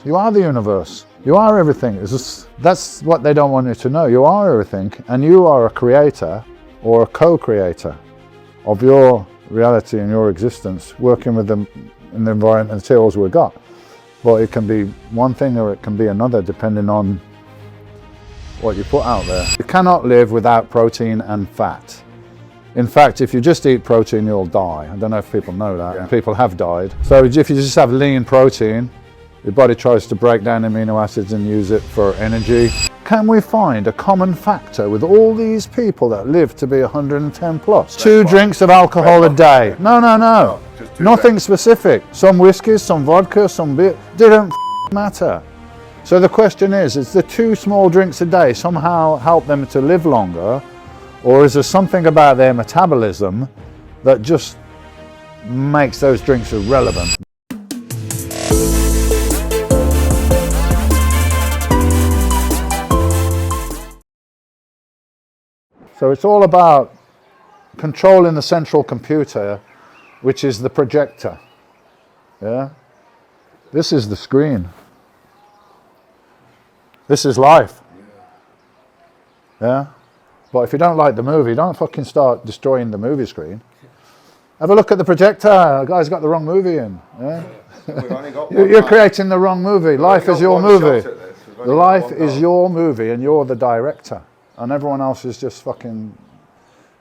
You are the universe. You are everything. That's what they don't want you to know. You are everything, and you are a creator or a co-creator of your reality and your existence, working with them in the environment and materials we've got. But it can be one thing or it can be another, depending on what you put out there. You cannot live without protein and fat. In fact, if you just eat protein, you'll die. I don't know if people know that. Yeah. People have died. So if you just have lean protein, your body tries to break down amino acids and use it for energy. Can we find a common factor with all these people that live to be 110 plus? 2 drinks of alcohol a day. No. Nothing specific. Some whiskeys, some vodka, some beer. Didn't matter. So the question is the 2 small drinks a day somehow help them to live longer? Or is there something about their metabolism that just makes those drinks irrelevant? So it's all about controlling the central computer, which is the projector. Yeah? This is the screen. This is life. Yeah? But if you don't like the movie, don't fucking start destroying the movie screen. Have a look at the projector. The guy's got the wrong movie in. Yeah? We've only got You're creating the wrong movie. Life is your movie. Life is your movie and you're the director. And everyone else is just fucking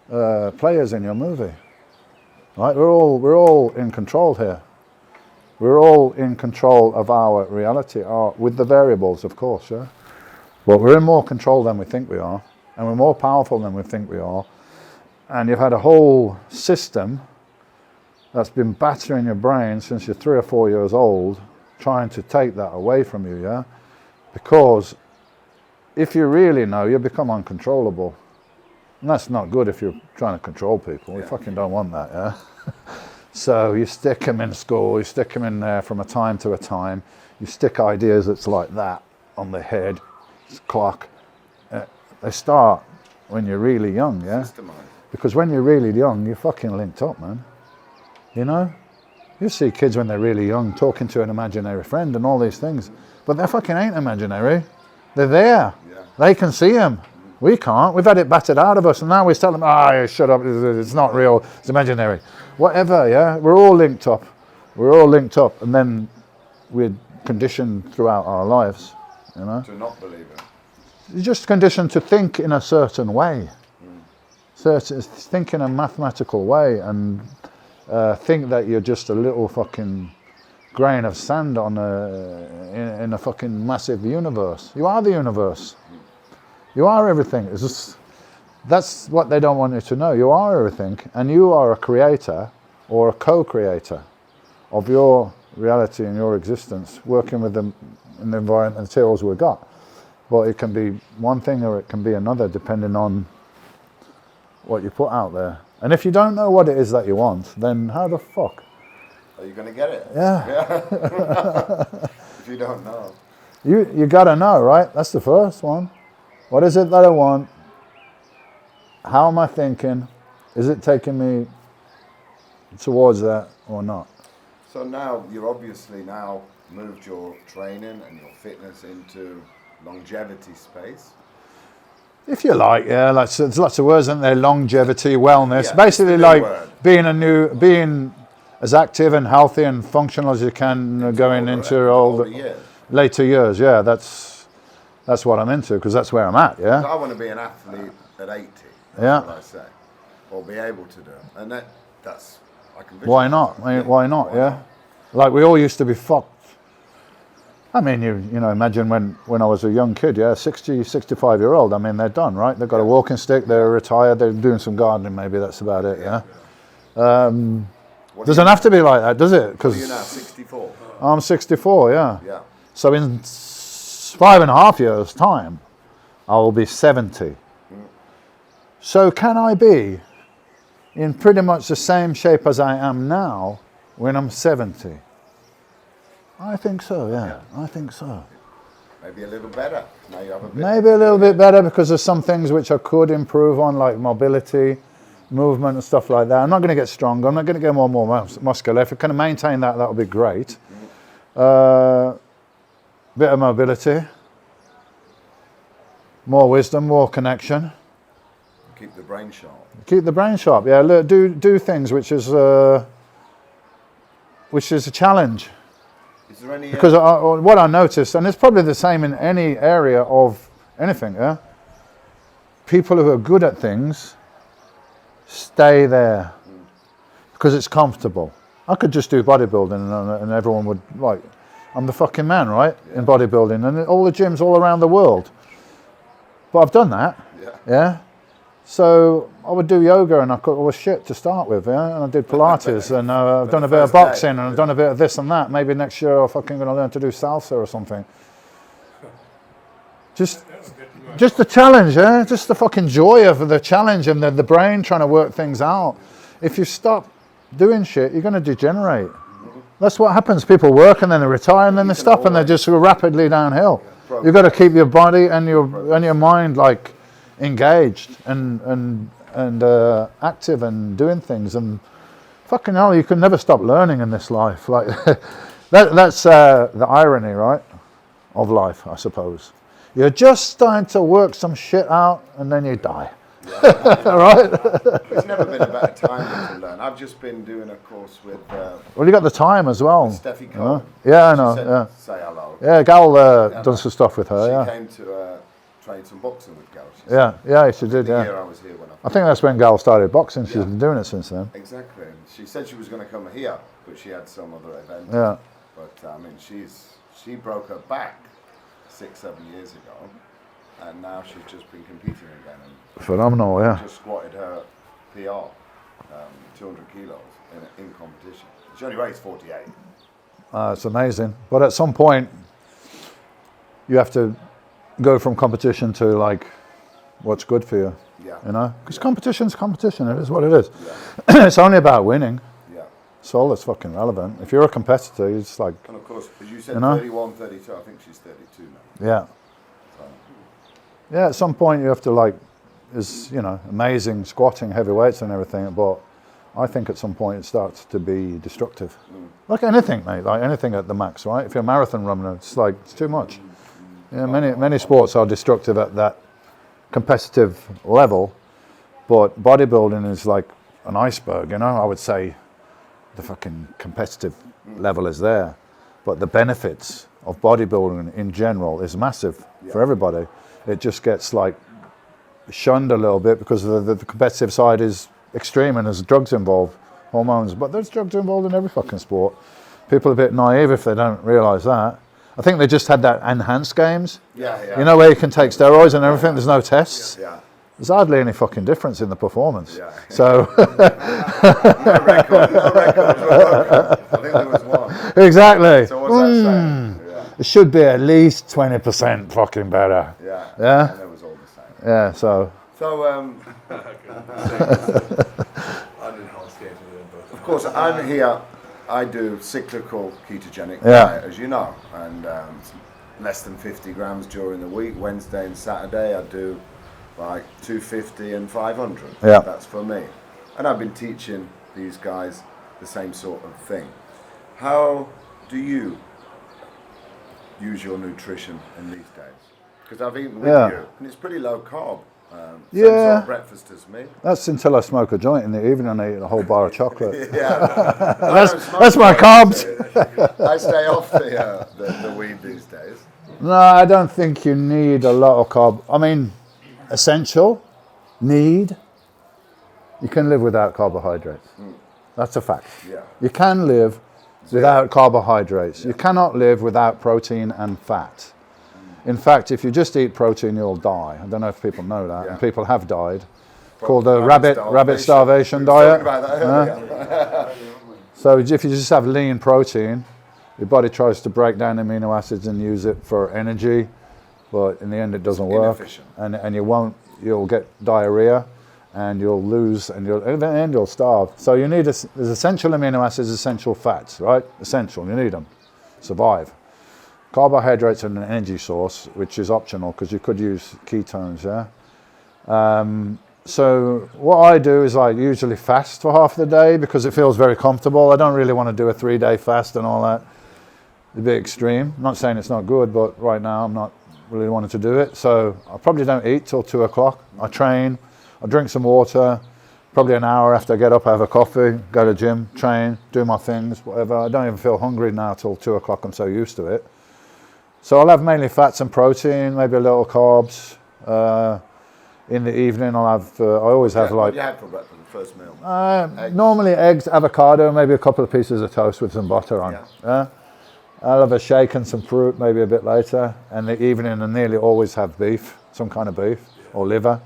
players in your movie. Right? We're all in control here. We're all in control of our reality, with the variables, of course, yeah? But we're in more control than we think we are. And we're more powerful than we think we are. And you've had a whole system that's been battering your brain since you're 3 or 4 years old, trying to take that away from you, yeah? Because if you really know, you become uncontrollable. And that's not good if you're trying to control people. You fucking don't want that, yeah? So you stick them in school, you stick them in there from a time to a time. You stick ideas that's like that on the head, it's clock. They start when you're really young, yeah? Because when you're really young, you're fucking linked up, man. You know? You see kids when they're really young talking to an imaginary friend and all these things. But they fucking ain't imaginary. They're there. Yeah. They can see them. We can't. We've had it battered out of us, and now we tell them, shut up, it's not real, it's imaginary. Whatever, yeah? We're all linked up. We're all linked up, and then we're conditioned throughout our lives, you know? To not believe it. You're just conditioned to think in a certain way. Think in a mathematical way, and think that you're just a little fucking grain of sand on in a fucking massive universe. You are the universe. You are everything. That's what they don't want you to know. You are everything, and you are a creator or a co-creator of your reality and your existence, working with them in the environment and materials we've got. But it can be one thing or it can be another, depending on what you put out there. And if you don't know what it is that you want, then how the fuck are you going to get it? Yeah. If you don't know. You got to know, right? That's the first one. What is it that I want? How am I thinking? Is it taking me towards that or not? So now you've obviously now moved your training and your fitness into longevity space. If you like, yeah. Like, so there's lots of words, isn't there? Longevity, wellness. Yeah, basically, like being as active and healthy and functional as you can going into later years. Yeah, that's what I'm into, because that's where I'm at. Yeah. I want to be an athlete at 80. That's what I say, or be able to do, and that's I can. Why not? Why not? Yeah. Like we all used to be fucked. I mean, you know, imagine when I was a young kid, yeah, 60, 65-year-old, I mean, they're done, right? They've got a walking stick, they're retired, they're doing some gardening, maybe that's about it, yeah? Doesn't have to be like that, does it? Because you're now 64. I'm 64, yeah. Yeah. So in 5.5 years' time, I will be 70. So can I be in pretty much the same shape as I am now when I'm 70? I think so, yeah. I think so. Maybe a little better. Now you have a little bit better, because there's some things which I could improve on, like mobility, movement and stuff like that. I'm not going to get stronger. I'm not going to get more muscular. If I can maintain that, that'll be great. bit of mobility, more wisdom, more connection. Keep the brain sharp. Keep the brain sharp. Yeah, do things which is a challenge. Is there any? Because what I noticed, and it's probably the same in any area of anything, yeah. People who are good at things stay there because it's comfortable. I could just do bodybuilding and everyone would, like, I'm the fucking man, right? In bodybuilding and all the gyms all around the world. But I've done that. Yeah. So I would do yoga and I was shit to start with, yeah. And I did Pilates and I've done a bit of boxing and I've done a bit of this and that. Maybe next year I'm fucking going to learn to do salsa or something. Just the challenge, yeah. Just the fucking joy of the challenge and the brain trying to work things out. If you stop doing shit, you're going to degenerate. That's what happens. People work and then they retire and then they stop and they just go rapidly downhill. You've got to keep your body and your mind like engaged and active and doing things, and fucking hell, you can never stop learning in this life. Like that's the irony, right, of life, I suppose. You're just starting to work some shit out and then you die. Right? It's never been a better time to learn. I've just been doing a course with well, you got the time as well. Steffi Cohen. Yeah, I know. Say hello. Yeah, Gal done some stuff with her. She came to train some boxing with Gal. Yeah, she did. The year I was here when I think that's when Gal started boxing. She's been doing it since then. Exactly. And she said she was going to come here, but she had some other event. Yeah. But I mean, she broke her back 6-7 years ago, and now she's just been competing again. And phenomenal, yeah. Just squatted her PR, 200 kilos in competition. She only weighs 48. It's amazing. But at some point, you have to go from competition to like what's good for you. Yeah. You know, because competition's competition. It is what it is. Yeah. It's only about winning. Yeah. It's all that's fucking relevant. If you're a competitor, it's like. And of course, as you said, 31, 32. I think she's 32 now. Yeah. So. Yeah. At some point, you have to like. Is, you know, amazing squatting, heavy weights and everything, but I think at some point it starts to be destructive. Like anything, mate, like anything at the max, right? If you're a marathon runner, it's like, it's too much. Yeah, many sports are destructive at that competitive level, but bodybuilding is like an iceberg, you know? I would say the fucking competitive level is there, but the benefits of bodybuilding in general is massive for everybody. It just gets like shunned a little bit because the competitive side is extreme and there's drugs involved, hormones, but there's drugs involved in every fucking sport. People are a bit naive if they don't realise that. I think they just had that enhanced games. You know, where you can take steroids and everything, there's no tests. There's hardly any fucking difference in the performance. So no record. I think there was one. Exactly. So what's that saying? It should be at least 20% fucking better. Yeah. And it was all the same. Yeah, so of course, I'm here. I do cyclical ketogenic diet, as you know, and less than 50 grams during the week. Wednesday and Saturday, I do like 250 and 500. That's for me. And I've been teaching these guys the same sort of thing. How do you use your nutrition in these days? Because I've eaten with you, and it's pretty low carb. Same sort of breakfast as me. That's until I smoke a joint in the evening and I eat a whole bar of chocolate. That's my carbs. I stay off the weed these days. No, I don't think you need a lot of carb. I mean, essential, need. You can live without carbohydrates. That's a fact. You can live without carbohydrates. You cannot live without protein and fat. In fact, if you just eat protein, you'll die. I don't know if people know that, and people have died. Called the rabbit starvation diet. So if you just have lean protein, your body tries to break down amino acids and use it for energy, but in the end it doesn't work. And you'll get diarrhea, and you'll lose, and in the end you'll starve. So you need there's essential amino acids, essential fats, right? Essential, you need them. Survive. Carbohydrates are an energy source, which is optional because you could use ketones, So what I do is I usually fast for half the day because it feels very comfortable. I don't really want to do a 3-day fast and all that. a bit extreme. I'm not saying it's not good, but right now I'm not really wanting to do it. So I probably don't eat till 2 o'clock. I train, I drink some water. Probably an hour after I get up, I have a coffee, go to the gym, train, do my things, whatever. I don't even feel hungry now till 2 o'clock. I'm so used to it. So I'll have mainly fats and protein, maybe a little carbs. In the evening, I'll have. I always have like. What do you have for breakfast? The first meal. Normally eggs, avocado, maybe a couple of pieces of toast with some butter on. Yeah. I'll have a shake and some fruit, maybe a bit later. And the evening, I nearly always have beef, some kind of beef or liver,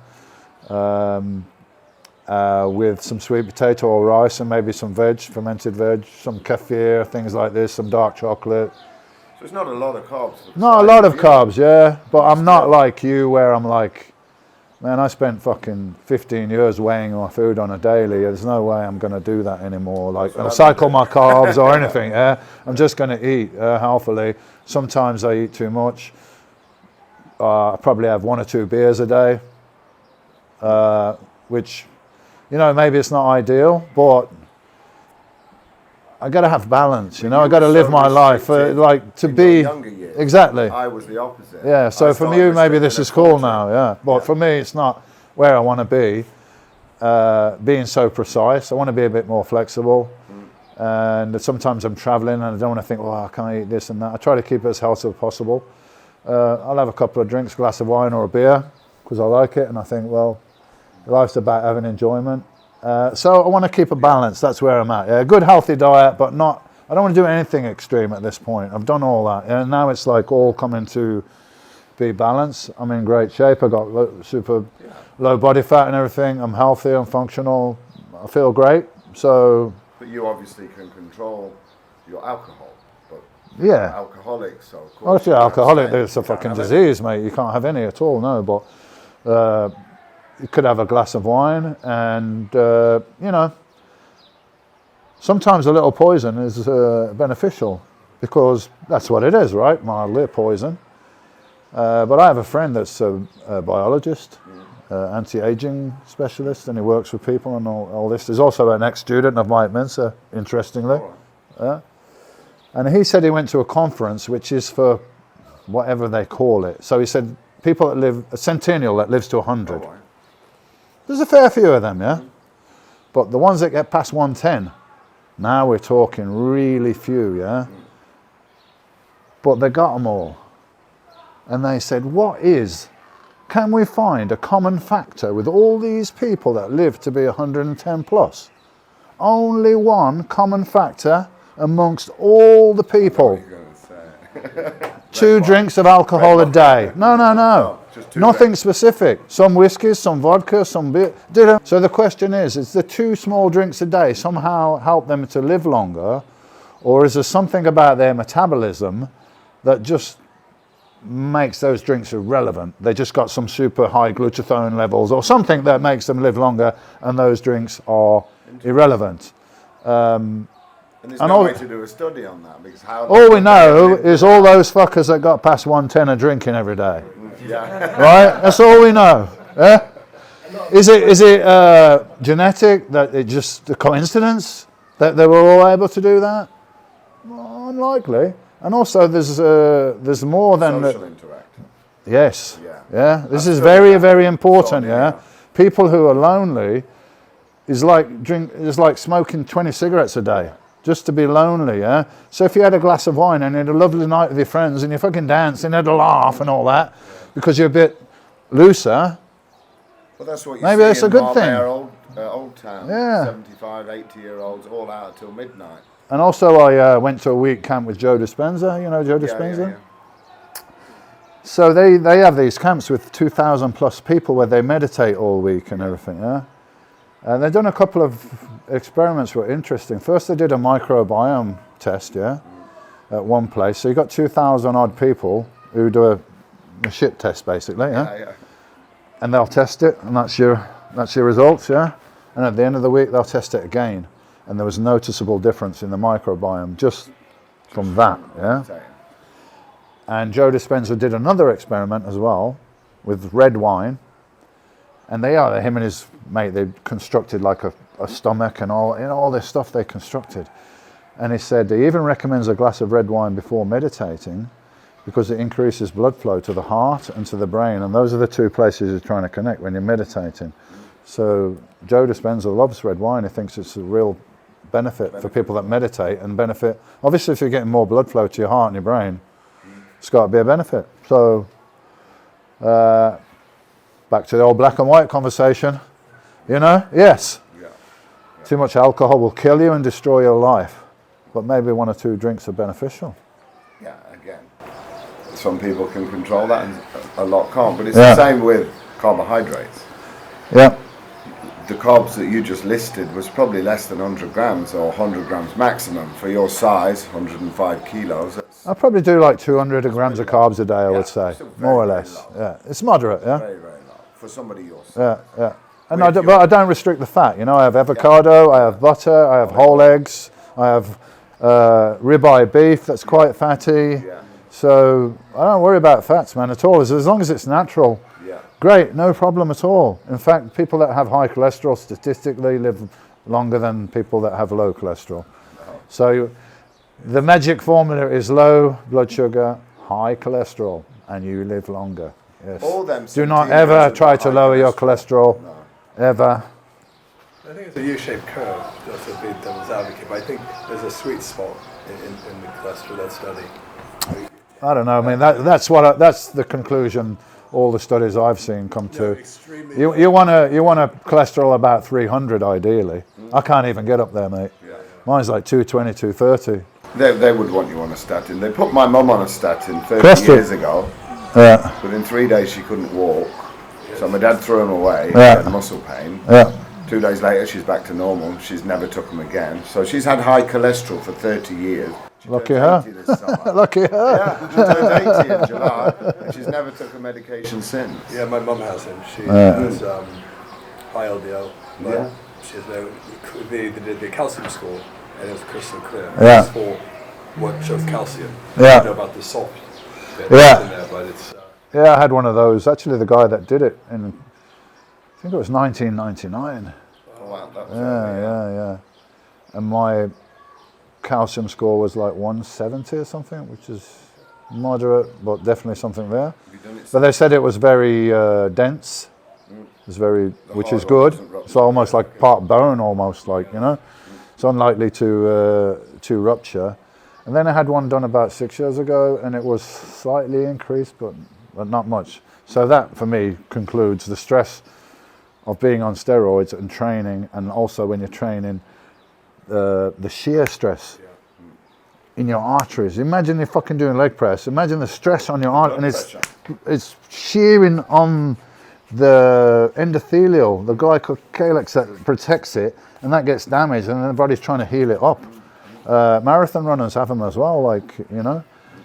with some sweet potato or rice and maybe some veg, fermented veg, some kefir, things like this, some dark chocolate. So it's not a lot of carbs. Not a lot of carbs, yeah. But I'm not like you, where I'm like, man, I spent fucking 15 years weighing my food on a daily. There's no way I'm going to do that anymore. Like, I'll cycle my carbs or anything, yeah. I'm just going to eat healthily. Sometimes I eat too much. I probably have 1 or 2 beers a day, which, you know, maybe it's not ideal, but I got to have balance, you know. I got to live my life, like to be years, exactly. I was the opposite. Yeah, so from you, maybe this is cool now, yeah. But for me, it's not where I want to be. Being so precise, I want to be a bit more flexible. And sometimes I'm traveling and I don't want to think, well, I can't eat this and that. I try to keep it as healthy as possible. I'll have a couple of drinks, a glass of wine or a beer, because I like it, and I think, well, life's about having enjoyment. So I want to keep a balance. That's where I'm at. Yeah, a good healthy diet, but not. I don't want to do anything extreme at this point. I've done all that, and now it's like all coming to be balanced. I'm in great shape. I got super low body fat and everything. I'm healthy. I'm functional. I feel great. So. But you obviously can control your alcohol. But yeah. Alcoholics. So of course. Well, if you're alcoholic, there's a fucking disease, mate. You can't have any at all. No, but. You could have a glass of wine, and you know, sometimes a little poison is beneficial, because that's what it is, right? Mildly poison. But I have a friend that's a biologist, anti-aging specialist, and he works with people and all this. There's also an ex-student of mine at Mensa, interestingly. And he said he went to a conference which is for whatever they call it. So he said people that live, a centennial that lives to 100. There's a fair few of them, yeah? But the ones that get past 110, now we're talking really few, yeah? But they got them all. And they said, can we find a common factor with all these people that live to be 110 plus? Only one common factor amongst all the people. 2 drinks of alcohol a day. No. Nothing specific. Some whiskeys, some vodka, some beer. So the question is the 2 small drinks a day somehow help them to live longer? Or is there something about their metabolism that just makes those drinks irrelevant? They just got some super high glutathione levels or something that makes them live longer, and those drinks are irrelevant. And there's no way to do a study on that, because all we know is all those fuckers that got past 110 are drinking every day. Yeah. Right? That's all we know. Yeah? Is it genetic, that it just a coincidence that they were all able to do that? Well, unlikely. And also there's more than social interaction. Yes. Yeah. This is very, very important, yeah. People who are lonely is like smoking 20 cigarettes a day. Just to be lonely, yeah? So if you had a glass of wine and you had a lovely night with your friends and you fucking danced and had a laugh and all that, because you're a bit looser, well, that's what you maybe see that's a good thing. Old town, 75, 80-year-olds all out till midnight. And also I went to a week camp with Joe Dispenza, you know Joe Dispenza? Yeah. So they have these camps with 2,000 plus people where they meditate all week and everything, yeah? And they've done a couple of experiments that were interesting. First, they did a microbiome test, yeah, at one place. So you got 2,000 odd people who do a shit test, basically, yeah? And they'll test it, and that's your results, yeah? And at the end of the week, they'll test it again. And there was noticeable difference in the microbiome just from that, yeah? And Joe Dispenza did another experiment as well with red wine. And him and his mate, they constructed like a stomach and all this stuff they constructed. And he said he even recommends a glass of red wine before meditating because it increases blood flow to the heart and to the brain. And those are the two places you're trying to connect when you're meditating. So Joe Dispenza loves red wine. He thinks it's a real benefit for people that meditate and benefit. Obviously, if you're getting more blood flow to your heart and your brain, it's got to be a benefit. So back to the old black and white conversation. You know, yes. Yeah. Too much alcohol will kill you and destroy your life. But maybe 1 or 2 drinks are beneficial. Yeah, again. Some people can control that and a lot can't. But it's the same with carbohydrates. Yeah. The carbs that you just listed was probably less than 100 grams or 100 grams maximum. For your size, 105 kilos. I probably do like 200 grams of carbs a day, I would say. More or less. Yeah. It's moderate, yeah? Very, very low. For somebody your size. Yeah. And but I don't restrict the fat. You know, I have avocado, I have butter, I have whole eggs, I have ribeye beef that's quite fatty. Yeah. So I don't worry about fats, man, at all. As long as it's natural, great, no problem at all. In fact, people that have high cholesterol statistically live longer than people that have low cholesterol. So the magic formula is low blood sugar, high cholesterol, and you live longer. Yes. All them do not ever try to lower your cholesterol, ever. I think it's a U-shaped curve, just to be devil's advocate, but I think there's a sweet spot in the cholesterol, that study. I don't know, I mean, that's the conclusion all the studies I've seen come to. You want a cholesterol about 300 ideally. I can't even get up there, mate. Yeah. Mine's like 220, 230. They would want you on a statin. They put my mum on a statin 30 years ago. Yeah. Within 3 days she couldn't walk. So my dad threw them away. She had muscle pain. Yeah. 2 days later she's back to normal. She's never took them again. So she's had high cholesterol for 30 years. Lucky her. Lucky her. Yeah, she turned 80 in July, and she's never took a medication since. Yeah, my mum hasn't. She has high LDL. Yeah. She has they did the calcium score, and it was crystal clear. Yeah. It's for what shows calcium. Yeah. I know about the salt bit in there, but it's... Yeah, I had one of those. Actually, the guy that did it in, I think it was 1999. Oh, wow. That was yeah. And my calcium score was like 170 or something, which is moderate, but definitely something there. But they said it was very dense. It was very, which is good. So almost like part bone, almost like, you know. It's unlikely to rupture. And then I had one done about 6 years ago, and it was slightly increased, but not much. So that, for me, concludes the stress of being on steroids and training, and also when you're training, the shear stress in your arteries. Imagine you're fucking doing leg press. Imagine the stress on your arteries, and it's shearing on the endothelial, the glycocalyx that protects it, and that gets damaged, and the body's trying to heal it up. Marathon runners have them as well, like, you know.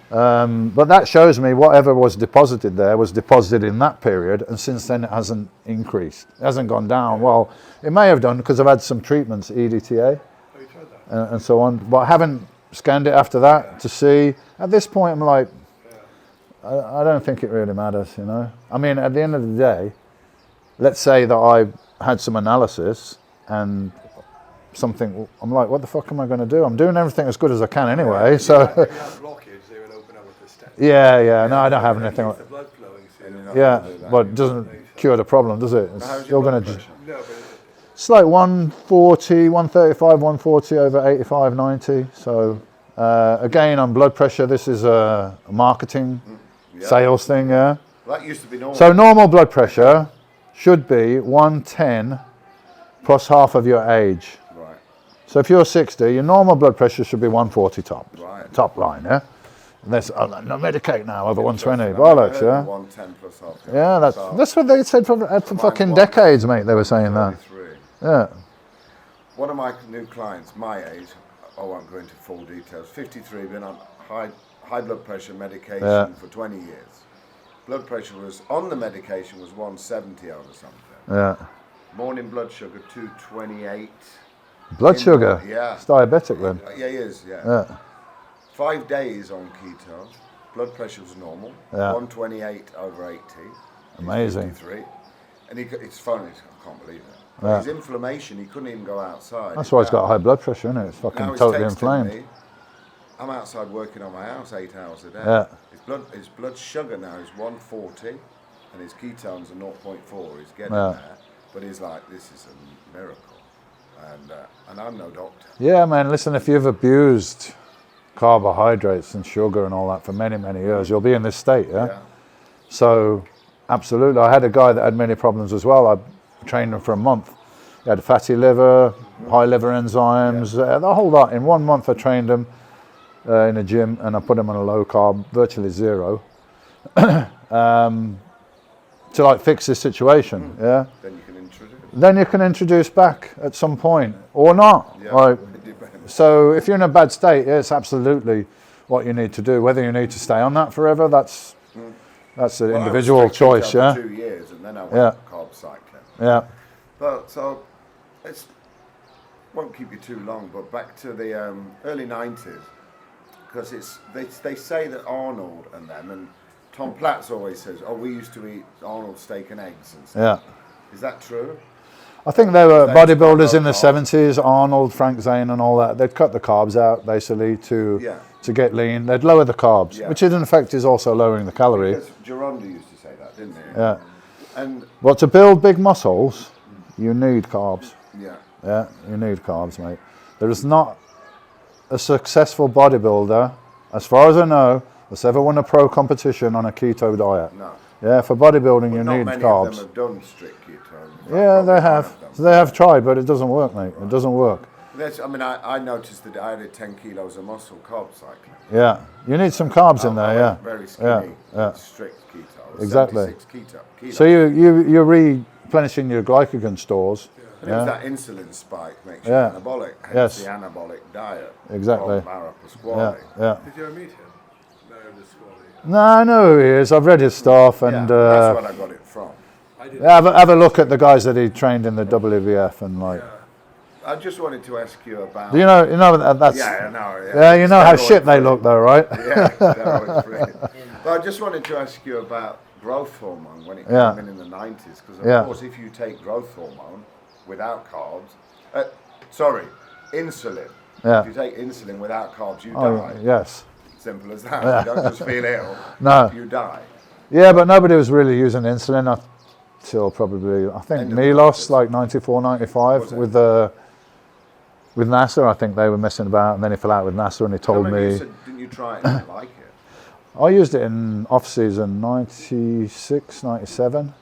But that shows me whatever was deposited there was deposited in that period, and since then it hasn't increased. It hasn't gone down. Well, it may have done because I've had some treatments, EDTA, and so on, but I haven't scanned it after that to see. At this point, I'm like, I don't think it really matters, you know. I mean, at the end of the day, let's say that I had some analysis and something, I'm like, what the fuck am I going to do? I'm doing everything as good as I can anyway, so... Yeah, no, I don't have anything like that. Yeah, but it doesn't cure the problem, does it? It's still going to... It's like 140, 135, 140 over 85, 90. So, again, on blood pressure, this is a marketing sales thing, yeah? Well, that used to be normal. So normal blood pressure should be 110 plus half of your age. Right. So if you're 60, your normal blood pressure should be 140 top. Right. Top line, yeah? Unless, no, medicate now over 120. Bollocks, yeah? 110 plus half. Yeah, that's what they said for fucking decades, mate. They were saying that. Yeah. One of my new clients, my age, I won't go into full details, 53, been on high blood pressure medication for 20 years. Blood pressure was, on the medication, was 170 over something. Yeah. Morning blood sugar, 228. Blood sugar? Yeah. It's diabetic then? Yeah, he is, yeah. 5 days on keto, blood pressure was normal, 128 over 80. Amazing. 53. And it's funny, I can't believe it. His inflammation, he couldn't even go outside. That's why he's got high blood pressure, isn't it? It's fucking Now he's totally texting inflamed. me, I'm outside working on my house 8 hours a day. Yeah. His blood sugar now is 140, and his ketones are 0.4. He's getting Yeah. there, but he's like, this is a miracle. And I'm no doctor. Yeah, man, listen, if you've abused carbohydrates and sugar and all that for many, many years, you'll be in this state, yeah? So, absolutely. I had a guy that had many problems as well. I trained him for a month. He had a fatty liver, high liver enzymes, the whole lot. In 1 month I trained him in a gym, and I put him on a low carb, virtually zero, to like fix his situation, yeah? Then you can introduce back at some point, or not. Yeah, like, it depends. so if you're in a bad state, it's absolutely what you need to do. Whether you need to stay on that forever, that's an individual choice, I was yeah? for 2 years, and then I went carb cycling. Yeah. But so it won't keep you too long. But back to the early '90s, because they say that Arnold and them, and Tom Platz always says, "Oh, we used to eat Arnold steak and eggs and stuff." Yeah. Is that true? I think they were bodybuilders in the 70s, Arnold, Frank Zane and all that. They'd cut the carbs out basically to get lean. They'd lower the carbs, which in effect is also lowering the calorie. Because Geronda used to say that, didn't he? Yeah. And But to build big muscles, you need carbs. yeah. Yeah, you need carbs, mate. There is not a successful bodybuilder, as far as I know, that's ever won a pro competition on a keto diet. No. Yeah, for bodybuilding you Not need many carbs. of them have done strict keto. Yeah, they have. They have tried, but it doesn't work, mate. It doesn't work. I noticed that I added 10 kilos of muscle carb cycling. Yeah, you need some carbs in there. I Yeah, went very skinny, yeah. strict keto. Exactly. 76 keto. So you're replenishing your glycogen stores. And it was that insulin spike makes you Yeah. anabolic, hence Yes. the anabolic diet. Exactly. Called Mara Yeah, Pasquale. yeah. Did you ever meet him? Mara Pasquale. No, I know who he is. I've read his stuff, and That's where I got it from. have a look at the guys that he trained in the WVF and like. I just wanted to ask you about. You know that's. Yeah, I know. Yeah, you know how Steroid shit they free. look, though, right? Yeah, steroid free. But I just wanted to ask you about growth hormone when it came in the 90s, because of course, if you take growth hormone without carbs, insulin. Yeah. If you take insulin without carbs, you Oh, die. yes. Simple as that. You don't just feel ill. No. You die. Yeah, but nobody was really using insulin until probably, I think, Milos, like 94, 95, with NASA. I think they were messing about, and then he fell out with NASA, and he told me. You said, didn't you try it and you like it? I used it in off-season, 96, 97.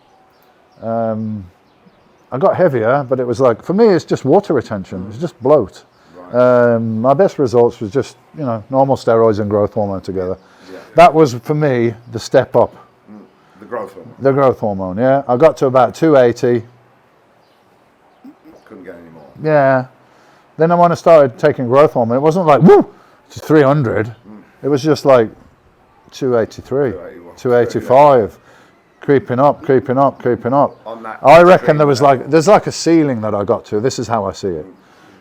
I got heavier, but it was like, for me, it's just water retention. It's just bloat. Right. My best results was just, normal steroids and growth hormone together. Yeah. That was, for me, the step up. The growth hormone. The growth hormone, yeah. I got to about 280. Couldn't get any more. Yeah. Then when I started taking growth hormone, it wasn't like, woo, to 300. It was just like 283, 285. Creeping up. On that I reckon extreme there's like a ceiling that I got to. This is how I see it.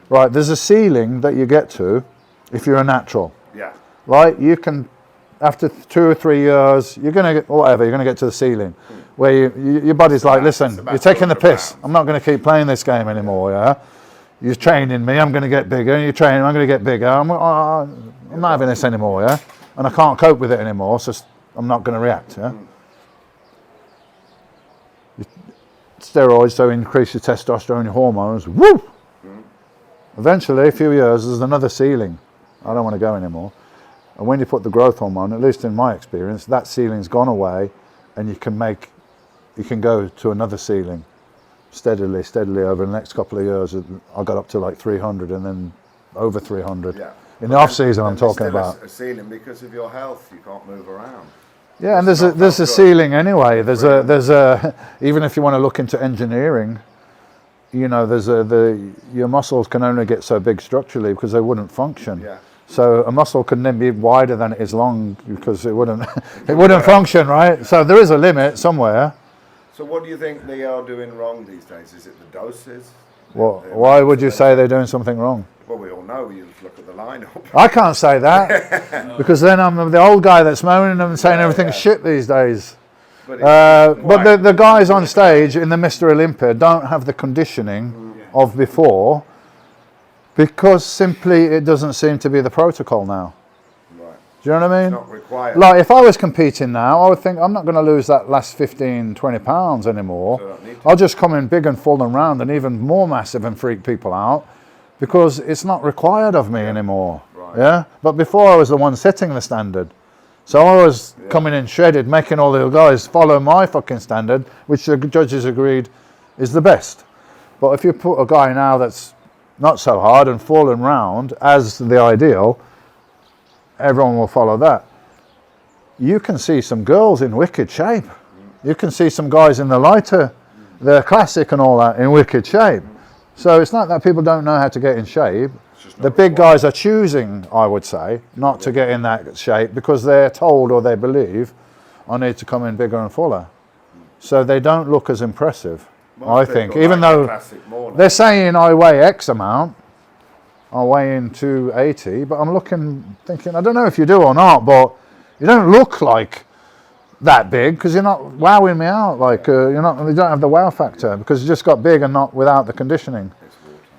Right, there's a ceiling that you get to if you're a natural. Yeah. Right, you can, after 2 or 3 years, you're going to get to the ceiling where your body's like, listen, you're taking the 200 piss. pounds. I'm not going to keep playing this game anymore, yeah? You're training me, I'm going to get bigger, and you're training, I'm going to get bigger. I'm not having this anymore, yeah? And I can't cope with it anymore, so I'm not going to react, yeah? Steroids, so increase your testosterone, your hormones, woo! Eventually, a few years, there's another ceiling. I don't want to go anymore. And when you put the growth hormone, at least in my experience, that ceiling's gone away, and you can go to another ceiling steadily over the next couple of years. I got up to like 300 and then over 300. Yeah. In the off season, I'm There's talking still about. a ceiling because of your health. You can't move around. Yeah, and there's a ceiling anyway. There's a even if you want to look into engineering, your muscles can only get so big structurally because they wouldn't function. Yeah. So a muscle can then be wider than it is long because it wouldn't function, right? So there is a limit somewhere. So what do you think they are doing wrong these days? Is it the doses? Well, why would you say they're doing something wrong? Well, we all know. You just look at the lineup. I can't say that because then I'm the old guy that's moaning and saying everything's shit these days. But the guys on stage in the Mr. Olympia don't have the conditioning of before, because simply it doesn't seem to be the protocol now. Right. Do you know what I mean? It's not required. Like if I was competing now, I would think I'm not going to lose that last 15, 20 pounds anymore. So I don't need to. I'll just come in big and full and round and even more massive and freak people out, because it's not required of me anymore. Right. Yeah. But before I was the one setting the standard. So I was coming in shredded, making all the guys follow my fucking standard, which the judges agreed is the best. But if you put a guy now that's not so hard and full and round as the ideal, everyone will follow that. You can see some girls in wicked shape. You can see some guys in the lighter, the classic and all that, in wicked shape. So it's not that people don't know how to get in shape. The big guys are choosing, I would say, not to get in that shape because they're told or they believe, I need to come in bigger and fuller. So they don't look as impressive, I think. Even though they're saying I weigh X amount, I weigh in 280, but I'm thinking, I don't know if you do or not, but you don't look like that big because you're not wowing me out. Like you don't have the wow factor because you just got big and not without the conditioning.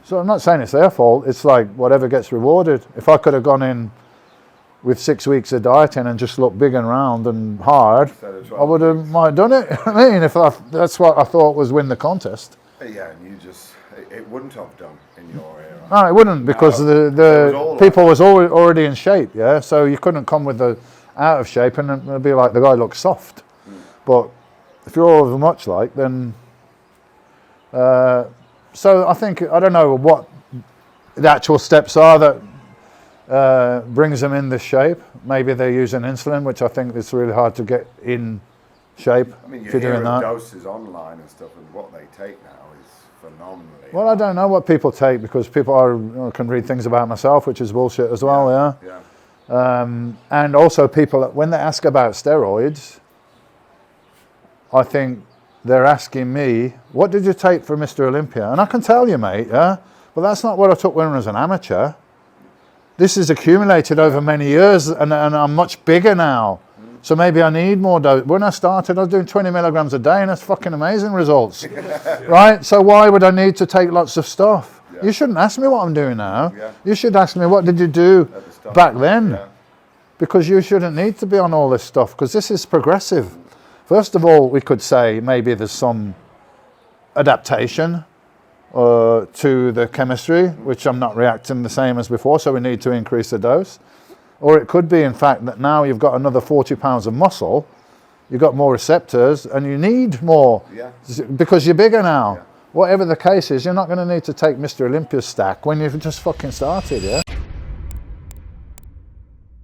So I'm not saying it's their fault. It's like whatever gets rewarded. If I could have gone in with 6 weeks of dieting and just looked big and round and hard, I might have done it. I mean, that's what I thought was win the contest. Yeah, and it wouldn't have done in your era. No, it wouldn't, because the people was already in shape, yeah? So you couldn't come with the out of shape and it'd be like the guy looks soft. But if you're all of much like, then... so I think, I don't know what the actual steps are that brings them in this shape. Maybe they're using insulin, which I think it's really hard to get in shape. I mean, if you're doing that. Doses online and stuff, and what they take now is phenomenally. Well, I don't know what people take, because people can read things about myself, which is bullshit as well, yeah. And also people, when they ask about steroids, I think they're asking me, what did you take for Mr. Olympia? And I can tell you, mate, yeah, but that's not what I took when I was an amateur. This is accumulated over many years, and I'm much bigger now. So maybe I need more dose. When I started, I was doing 20 milligrams a day, and that's fucking amazing results, right? So why would I need to take lots of stuff? Yeah. You shouldn't ask me what I'm doing now. Yeah. You should ask me, what did you do back then? Yeah. Because you shouldn't need to be on all this stuff, because this is progressive. First of all, we could say maybe there's some adaptation to the chemistry, which I'm not reacting the same as before, so we need to increase the dose. Or it could be, in fact, that now you've got another 40 pounds of muscle, you've got more receptors, and you need more because you're bigger now. Yeah. Whatever the case is, you're not going to need to take Mr. Olympia's stack when you've just fucking started, yeah?